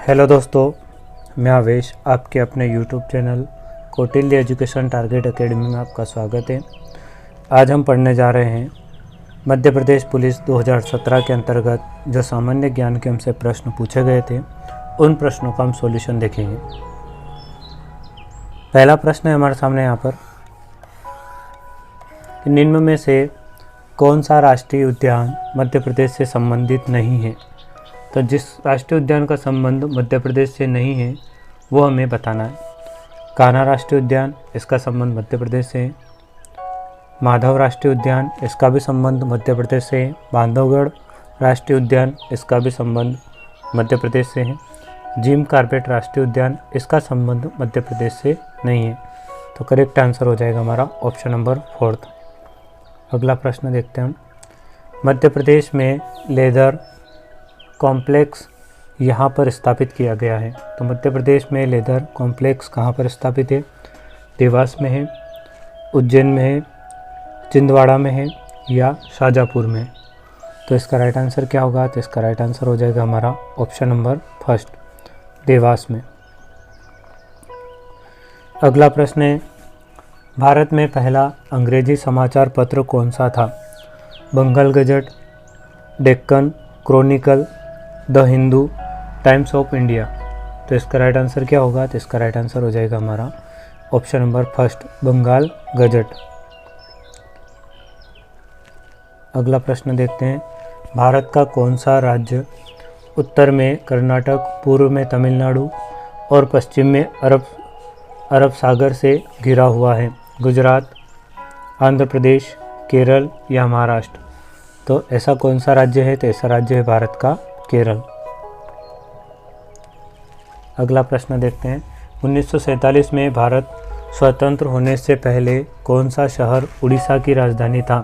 Hello दोस्तों, मैं आवेश आपके अपने YouTube channel Kautilya education target academy में आपका स्वागत है। आज हम पढ़ने जा रहे हैं मध्य प्रदेश पुलिस 2017 के अंतर्गत जो सामान्य ज्ञान के हमसे प्रश्न पूछे गए थे उन प्रश्नों का हम सॉल्यूशन देखेंगे। पहला प्रश्न है हमारे सामने यहाँ पर कि निम्न में से कौन सा राष्ट्रीय उद्यान मध्य प्रदेश से संबंधित नहीं है। तो जिस राष्ट्रीय उद्यान का संबंध मध्य प्रदेश से नहीं है वो हमें बताना है। कान्हा राष्ट्रीय उद्यान, इसका संबंध मध्य प्रदेश से है। माधव राष्ट्रीय उद्यान, इसका भी संबंध मध्य प्रदेश से है। बांधवगढ़ राष्ट्रीय उद्यान, इसका भी संबंध मध्य प्रदेश से है। जिम कॉर्बेट राष्ट्रीय उद्यान, इसका संबंध मध्य प्रदेश से नहीं है। तो करेक्ट आंसर हो जाएगा हमारा ऑप्शन नंबर 4। अगला प्रश्न देखते हैं हम। मध्य प्रदेश में लेदर कॉम्प्लेक्स यहाँ पर स्थापित किया गया है। तो मध्य प्रदेश में लेदर कॉम्प्लेक्स कहाँ पर स्थापित है? देवास में है, उज्जैन में है, छिंदवाड़ा में है या शाजापुर में। तो इसका राइट आंसर क्या होगा? तो इसका राइट आंसर हो जाएगा हमारा ऑप्शन नंबर 1, देवास में। अगला प्रश्न है, भारत में पहला अंग्रेजी समाचार पत्र कौन सा था? Bengal Gazette, Deccan Chronicle, the Hindu, Times of India. तो इसका राइट आंसर क्या होगा? तो इसका राइट आंसर हो जाएगा हमारा ऑप्शन नंबर 1, बंगाल गजट। अगला प्रश्न देखते हैं, भारत का कौन सा राज्य उत्तर में कर्नाटक, पूर्व में तमिलनाडु और पश्चिम में अरब सागर से घिरा हुआ है? गुजरात, आंध्र प्रदेश, केरल या महाराष्ट्र। तो ऐसा कौन सा राज्य है? तो ऐसा राज्य है भारत का केरल। अगला प्रश्न देखते हैं, 1947 में भारत स्वतंत्र होने से पहले कौन सा शहर उड़ीसा की राजधानी था?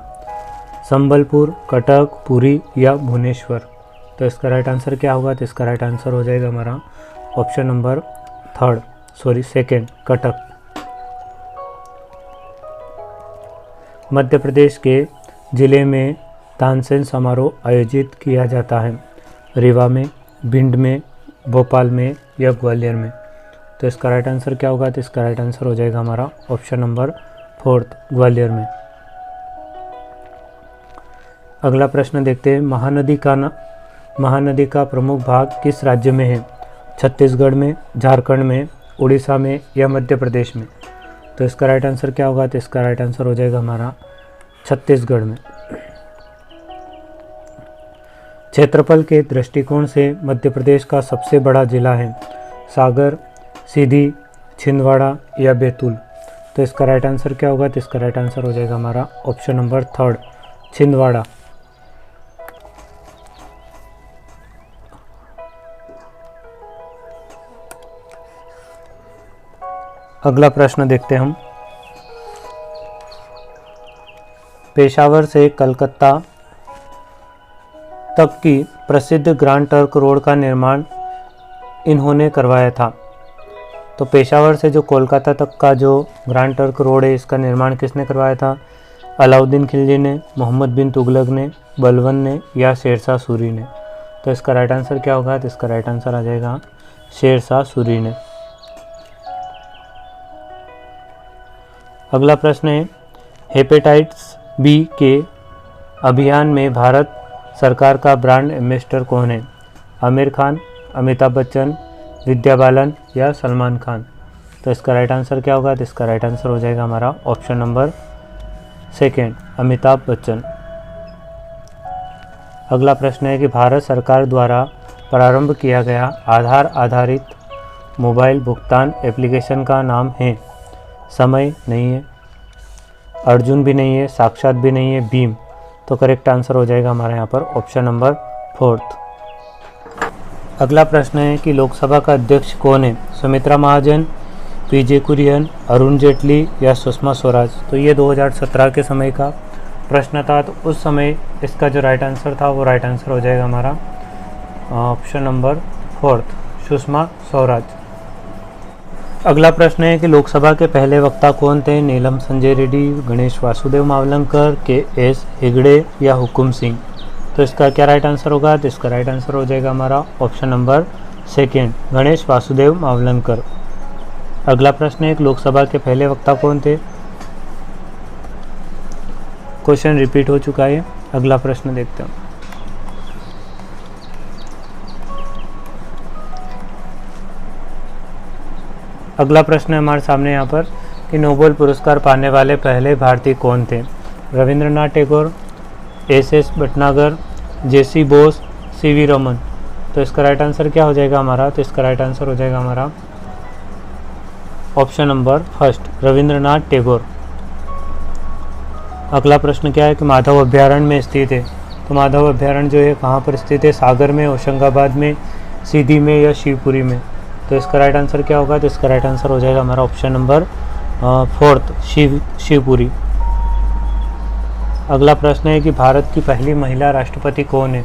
संबलपुर, कटक, पुरी या भुवनेश्वर। तो इसका राइट आंसर क्या होगा? तो इसका राइट आंसर हो जाएगा हमारा ऑप्शन नंबर 2, कटक। मध्य प्रदेश के जिले में तानसेन समारोह आयोजित किया जाता है? रीवा में, भिंड में, भोपाल में या ग्वालियर में। तो इसका राइट आंसर क्या होगा? तो इसका राइट आंसर हो जाएगा हमारा ऑप्शन नंबर 4, ग्वालियर में। अगला प्रश्न देखते हैं, महानदी का प्रमुख भाग किस राज्य में है? छत्तीसगढ़ में, झारखंड में, उड़ीसा में या मध्य प्रदेश में। तो इसका राइट आंसर क्या होगा? तो इसका राइट आंसर हो जाएगा हमारा छत्तीसगढ़ में। क्षेत्रफल के दृष्टिकोण से मध्य प्रदेश का सबसे बड़ा जिला है? सागर, सीधी, छिंदवाड़ा या बैतूल। तो इसका राइट आंसर क्या होगा? तो इसका राइट आंसर हो जाएगा हमारा ऑप्शन नंबर 3, छिंदवाड़ा। अगला प्रश्न देखते हैं हम, पेशावर से कलकत्ता तक की प्रसिद्ध ग्रांड ट्रंक रोड का निर्माण इन्होंने करवाया था? तो पेशावर से जो कोलकाता तक का जो ग्रांड ट्रंक रोड है इसका निर्माण किसने करवाया था? अलाउद्दीन खिलजी ने, मोहम्मद बिन तुगलक ने, बलबन ने या शेरशाह सूरी ने। तो इसका राइट आंसर क्या होगा? तो इसका राइट आंसर आ जाएगा शेरशाह सूरी ने। अगला प्रश्न है, हेपेटाइटिस बी के अभियान में भारत सरकार का ब्रांड एम्बेसडर कौन है? आमिर खान, अमिताभ बच्चन, विद्या बालन या सलमान खान। तो इसका राइट आंसर क्या होगा? तो इसका राइट आंसर हो जाएगा हमारा ऑप्शन नंबर 2, अमिताभ बच्चन। अगला प्रश्न है कि भारत सरकार द्वारा प्रारंभ किया गया आधार आधारित मोबाइल भुगतान एप्लीकेशन का नाम है? समय नहीं है, अर्जुन भी नहीं है, साक्षात भी नहीं है, भीम। तो करेक्ट आंसर हो जाएगा हमारे यहाँ पर ऑप्शन नंबर 4। अगला प्रश्न है कि लोकसभा का अध्यक्ष कौन है? सुमित्रा महाजन, पीजे कुरियन, अरुण जेटली या सुषमा स्वराज। तो ये 2017 के समय का प्रश्न था। तो उस समय इसका जो राइट आंसर था वो राइट आंसर हो जाएगा हमारा ऑप्शन नंबर 4, सुषमा स्वराज। अगला प्रश्न है कि लोकसभा के पहले वक्ता कौन थे? नीलम संजय रेड्डी, गणेश वासुदेव मावलंकर, के.एस. हेगड़े या हुकुम सिंह। तो इसका क्या राइट आंसर होगा? तो इसका राइट आंसर हो जाएगा हमारा option number second Ganesh Vasudev Mavalankar. अगला प्रश्न है, एक लोकसभा के पहले वक्ता कौन थे? क्वेश्चन रिपीट हो चुका है। अगला प्रश्न देखते हैं। अगला प्रश्न है हमारे सामने यहाँ पर कि नोबेल पुरस्कार पाने वाले पहले भारतीय कौन थे? रविंद्रनाथ टैगोर, एस भटनागर, जेसी बोस, सीवी रमन। तो इसका राइट आंसर क्या हो जाएगा हमारा? तो इसका राइट आंसर हो जाएगा हमारा option number first, Rabindranath Tagore. अगला प्रश्न क्या है कि माधव अभ्यारण्य में स्थित है। तो माधव अभ्यारण्य जो है कहाँ पर स्थित है? सागर में, होशंगाबाद में, सीधी में या शिवपुरी में। तो इसका राइट आंसर क्या होगा? तो इसका राइट आंसर हो जाएगा हमारा ऑप्शन नंबर फोर्थ, शिवपुरी। अगला प्रश्न है कि भारत की पहली महिला राष्ट्रपति कौन है?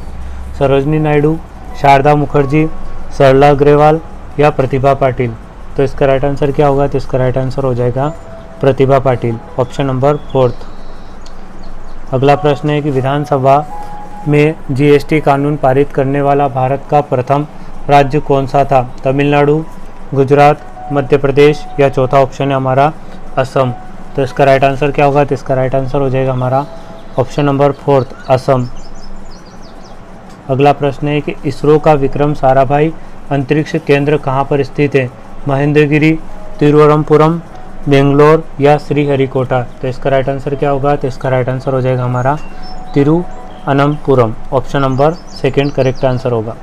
सरोजनी नायडू, शारदा मुखर्जी, सरला अग्रवाल या प्रतिभा पाटिल। तो इसका राइट आंसर क्या होगा? तो इसका राइट आंसर हो जाएगा Pratibha Patil, option number fourth. अगला प्रश्न है कि विधानसभा में जीएसटी कानून पारित करने वाला भारत का प्रथम राज्य कौन सा था? तमिलनाडु, गुजरात, मध्य प्रदेश या चौथा ऑप्शन है हमारा असम। तो इसका राइट आंसर क्या होगा? तो इसका राइट आंसर हो जाएगा हमारा ऑप्शन नंबर फोर्थ, असम। अगला प्रश्न है कि इसरो का विक्रम साराभाई अंतरिक्ष केंद्र कहाँ पर स्थित है? महेंद्रगिरी, तिरुवनंतपुरम, बेंगलोर या श्रीहरिकोटा। तो इसका राइट आंसर क्या होगा? तो इसका राइट आंसर हो जाएगा हमारा Thiruvananthapuram, option number second correct answer होगा।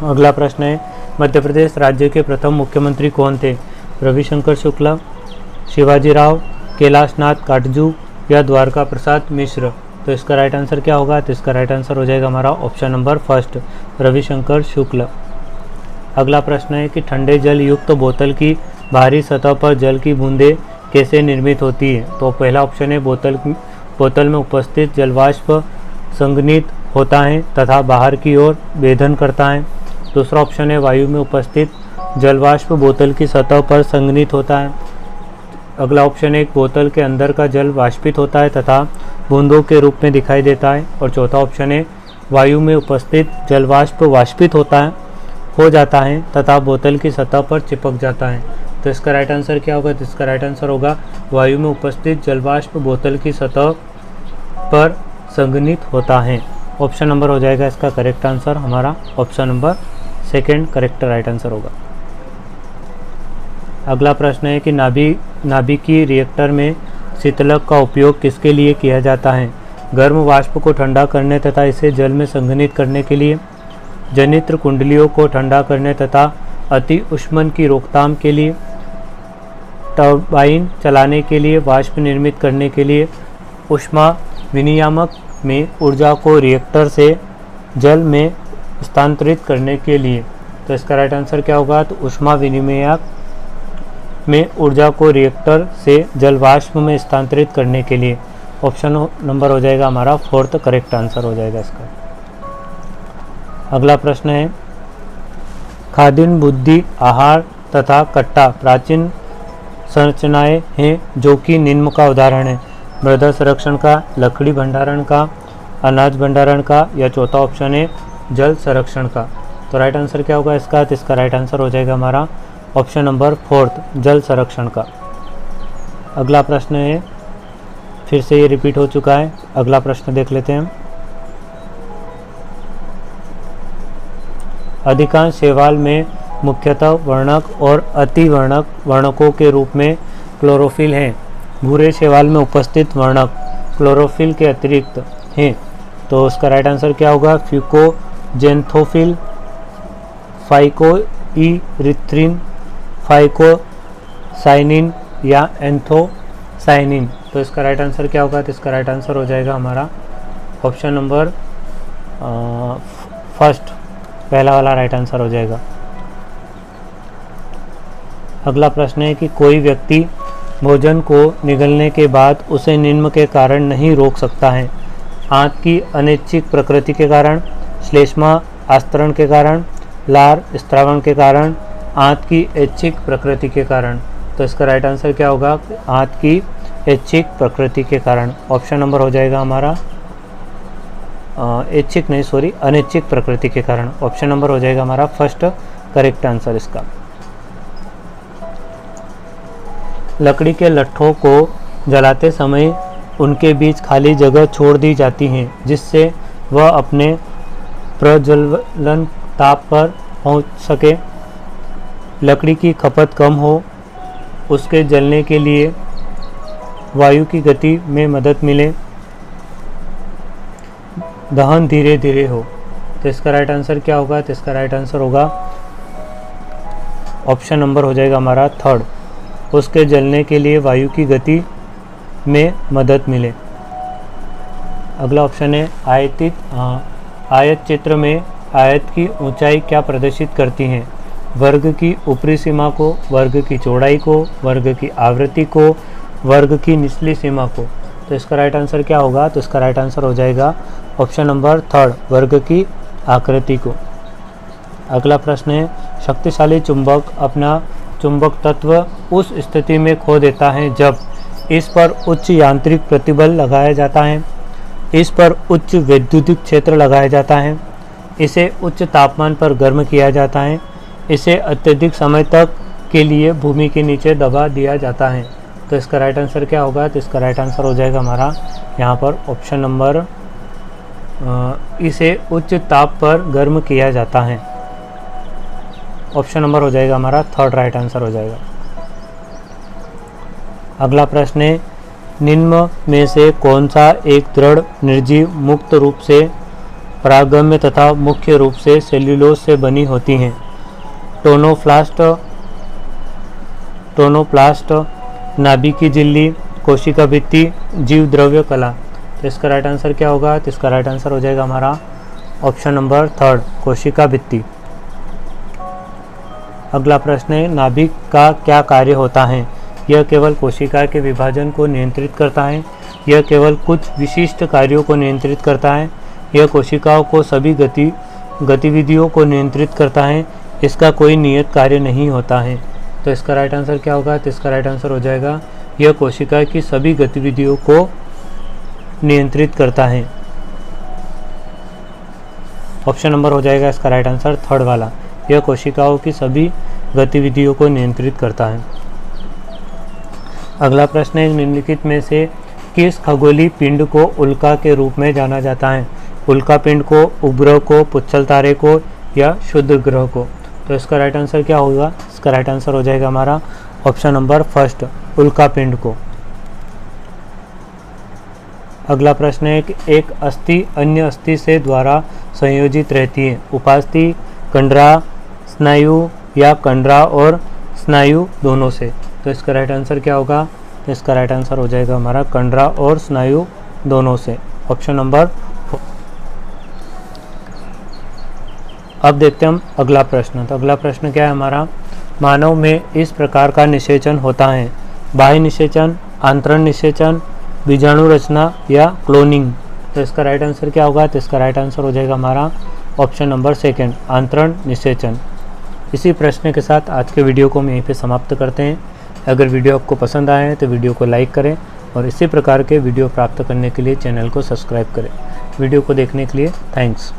अगला प्रश्न है, मध्य प्रदेश राज्य के प्रथम मुख्यमंत्री कौन थे? रविशंकर शुक्ला, शिवाजी राव, कैलाशनाथ काटजू या द्वारका प्रसाद मिश्र। तो इसका राइट आंसर क्या होगा? तो इसका राइट आंसर हो जाएगा हमारा option number first, Ravishankar Shukla. अगला प्रश्न है कि ठंडे जल युक्त बोतल की बाहरी सतह पर जल की बूंदें कैसे निर्मित होती है? तो पहला ऑप्शन है बोतल में उपस्थित जलवाष्प संघनित होता है तथा बाहर की ओर वेधन करता है। दूसरा ऑप्शन है वायु में उपस्थित जलवाष्प बोतल की सतह पर संघनित होता है। अगला ऑप्शन है बोतल के अंदर का जल वाष्पित होता है तथा बूंदों के रूप में दिखाई देता है। और चौथा ऑप्शन है वायु में उपस्थित जलवाष्प वाष्पित हो जाता है तथा बोतल की सतह पर चिपक जाता है। तो इसका राइट आंसर क्या होगा? तो इसका राइट आंसर होगा वायु में उपस्थित जलवाष्प बोतल की सतह पर संघनित होता है। ऑप्शन नंबर हो जाएगा इसका करेक्ट आंसर हमारा option number second correct right answer होगा। अगला प्रश्न है कि नाभिकीय रिएक्टर में शीतलक का उपयोग किसके लिए किया जाता है? गर्म वाष्प को ठंडा करने तथा इसे जल में संघनित करने के लिए, जनित्र कुंडलियों को ठंडा करने तथा अति उष्मन की रोकथाम के लिए, टरबाइन चलाने के लिए, वाष्प निर्मित करने के लिए, ऊष्मा विनियामक में ऊर्जा को रिएक्टर से जल में स्थानांतरित करने के लिए। तो इसका राइट आंसर क्या होगा? तो ऊष्मा विनिमयक में ऊर्जा को रिएक्टर से जल वाष्प में स्थानांतरित करने के लिए। ऑप्शन नंबर हो जाएगा हमारा फोर्थ करेक्ट आंसर हो जाएगा इसका। अगला प्रश्न है, खाद्यान्न, बुद्धि, आहार तथा कट्टा प्राचीन संरचनाएं हैं जो कि निम्न का उदाहरण है? मृदा संरक्षण का, लकड़ी भंडारण का, अनाज भंडारण का या चौथा ऑप्शन है जल संरक्षण का। तो राइट आंसर क्या होगा इसका? तो इसका राइट आंसर हो जाएगा हमारा ऑप्शन नंबर फोर्थ जल संरक्षण का। अगला प्रश्न है, फिर से ये रिपीट हो चुका है। अगला प्रश्न देख लेते हैं। अधिकांश शैवाल में मुख्यतः वर्णक और अतिवर्णक वर्णकों के रूप में क्लोरोफिल हैं। भूरे शैवाल में उपस्थित वर्णक क्लोरोफिल के अतिरिक्त हैं। तो उसका राइट आंसर क्या होगा? फ्यूकोजेंथोफिल, फाइकोइरिथ्रिन, फाइकोसाइनिन या एंथोसाइनिन। तो इसका राइट आंसर क्या होगा? तो इसका राइट आंसर हो जाएगा हमारा ऑप्शन नंबर फर्स्ट, पहला वाला राइट आंसर हो जाएगा। अगला प्रश्न है कि कोई व्यक्ति भोजन को निगलने के बाद उसे निम्न के कारण नहीं रोक सकता है? आंत की अनैच्छिक प्रकृति के कारण, श्लेष्मा आस्तरण के कारण, लार स्त्रावण के कारण, आंत की ऐच्छिक प्रकृति के कारण। तो इसका राइट आंसर क्या होगा? आंत की ऐच्छिक प्रकृति के कारण। ऑप्शन नंबर हो जाएगा हमारा अनैच्छिक प्रकृति के कारण। ऑप्शन नंबर हो जाएगा हमारा फर्स्ट करेक्ट आंसर इसका। लकड़ी के लट्ठों को जलाते समय उनके बीच खाली जगह छोड़ दी जाती है जिससे वह अपने प्रज्वलन ताप पर पहुंच सके, लकड़ी की खपत कम हो, उसके जलने के लिए वायु की गति में मदद मिले, दहन धीरे धीरे हो। तो इसका राइट आंसर क्या होगा? तो इसका राइट आंसर होगा ऑप्शन नंबर हो जाएगा हमारा थर्ड, उसके जलने के लिए वायु की गति में मदद मिले। अगला ऑप्शन है आयत चित्र में आयत की ऊंचाई क्या प्रदर्शित करती हैं? वर्ग की ऊपरी सीमा को, वर्ग की चौड़ाई को, वर्ग की आवृत्ति को, वर्ग की निचली सीमा को। तो इसका राइट आंसर क्या होगा? तो इसका राइट आंसर हो जाएगा ऑप्शन नंबर थर्ड, वर्ग की आकृति को। अगला प्रश्न है शक्तिशाली चुंबक अपना चुंबक तत्व उस स्थिति में खो देता है जब इस पर उच्च यांत्रिक प्रतिबल लगाया जाता है, इस पर उच्च वैद्युतिक क्षेत्र लगाया जाता है, इसे उच्च तापमान पर गर्म किया जाता है, इसे अत्यधिक समय तक के लिए भूमि के नीचे दबा दिया जाता है। तो इसका राइट आंसर क्या होगा? तो इसका राइट आंसर हो जाएगा हमारा यहाँ पर ऑप्शन नंबर इसे उच्च ताप पर गर्म किया जाता है। ऑप्शन नंबर हो जाएगा हमारा थर्ड राइट आंसर हो जाएगा। अगला प्रश्न है निम्न में से कौन सा एक दृढ़ निर्जीव मुक्त रूप से परागम्य तथा मुख्य रूप से सेल्यूलोज से बनी होती हैं? टोनोप्लास्ट, नाभि की झिल्ली, कोशिका भित्ति, जीव द्रव्य कला। तो इसका राइट आंसर क्या होगा? तो इसका राइट आंसर हो जाएगा हमारा ऑप्शन नंबर थर्ड, कोशिका भित्ति। अगला प्रश्न है नाभिक का क्या कार्य होता है? यह केवल कोशिका के विभाजन को नियंत्रित करता है, यह केवल कुछ विशिष्ट कार्यों को नियंत्रित करता है, यह कोशिकाओं को सभी गतिविधियों को नियंत्रित करता है, इसका कोई नियत कार्य नहीं होता है। तो इसका राइट आंसर क्या होगा? तो इसका राइट आंसर हो जाएगा यह कोशिका की सभी गतिविधियों को नियंत्रित करता है। ऑप्शन नंबर हो जाएगा इसका राइट आंसर थर्ड वाला, यह कोशिकाओं की सभी गतिविधियों को नियंत्रित करता है। अगला प्रश्न है निम्नलिखित में से किस खगोलीय पिंड को उल्का के रूप में जाना जाता है? उल्का पिंड को, उपग्रह को, पुच्छल तारे को या शुद्ध ग्रह को? तो इसका राइट आंसर क्या होगा? इसका राइट आंसर हो जाएगा हमारा ऑप्शन नंबर फर्स्ट, उल्का पिंड को। अगला प्रश्न है एक अस्थि अन्य अस्थि से द्वारा संयोजित रहती है, उपास्थि, कंडरा, स्नायु या कंडरा और स्नायु दोनों से? तो इसका राइट आंसर क्या होगा? तो इसका राइट आंसर हो जाएगा हमारा कंडरा और स्नायु दोनों से। Option number. अब देखते हैं हम अगला प्रश्न। तो अगला प्रश्न क्या है हमारा? मानव में इस प्रकार का निषेचन होता है, बाह्य निषेचन, आंतरण निषेचन, बीजाणु रचना या क्लोनिंग। तो इसका राइट आंसर क्या होगा? तो इसका राइट आंसर हो जाएगा हमारा ऑप्शन नंबर सेकंड, आंतरण निषेचन। इसी प्रश्न के साथ आज के वीडियो को हम यहीं पे समाप्त करते हैं। अगर वीडियो आपको पसंद आया है तो वीडियो को लाइक करें और इसी प्रकार के वीडियो प्राप्त करने के लिए चैनल को सब्सक्राइब करें। वीडियो को देखने के लिए थैंक्स।